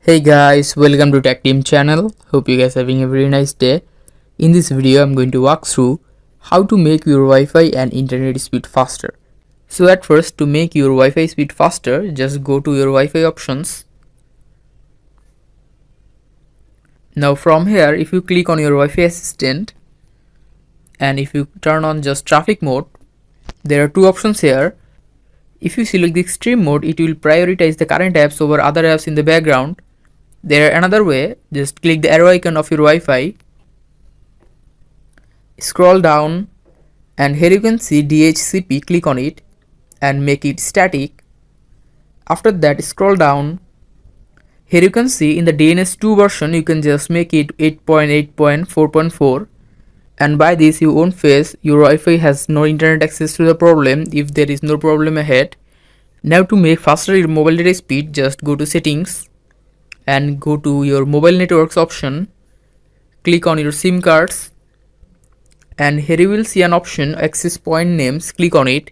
Hey guys, welcome to Tech Team channel. Hope you guys are having a very nice day. In this video, I'm going to walk through how to make your Wi-Fi and internet speed faster. So at first, to make your Wi-Fi speed faster, just go to your Wi-Fi options. Now from here, if you click on your Wi-Fi assistant and if you turn on just traffic mode, there are two options here. If you select the extreme mode, it will prioritize the current apps over other apps in the background. There another way, just click the arrow icon of your Wi-Fi, scroll down, and here you can see DHCP, click on it and make it static. After that, scroll down, here you can see in the DNS2 version you can just make it 8.8.4.4, and by this you won't face your Wi-Fi has no internet access to the problem if there is no problem ahead. Now to make faster your mobile data speed, just go to settings and go to your mobile networks option, click on your SIM cards, and here you will see an option access point names, click on it.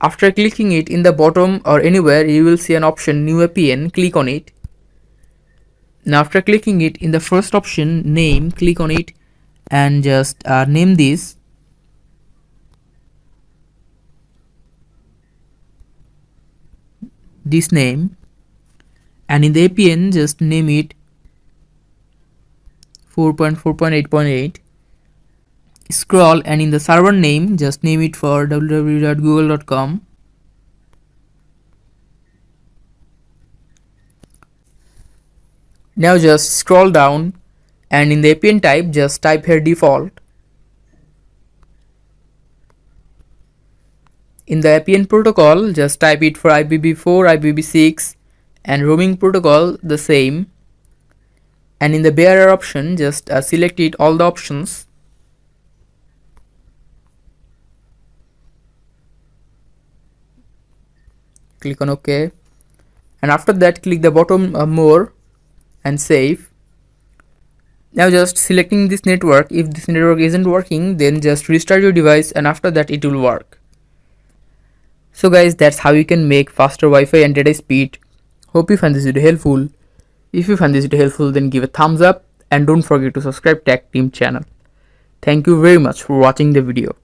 After clicking it, in the bottom or anywhere you will see an option new APN, click on it. Now after clicking it, in the first option name, click on it and just name this name, and in the APN just name it 4.4.8.8. Scroll and in the server name just name it for www.google.com. Now just scroll down and in the APN type just type here default. In the APN protocol just type it for IPv4, IPv6, and roaming protocol the same. And in the bearer option just select it all the options. Click on OK, and after that click the bottom more and save. Now just selecting this network, if this network isn't working then just restart your device and after that it will work. So guys, that's how you can make faster Wi-Fi and data speed. Hope you find this video helpful. If you find this video helpful then give a thumbs up and don't forget to subscribe Tech Team channel. Thank you very much for watching the video.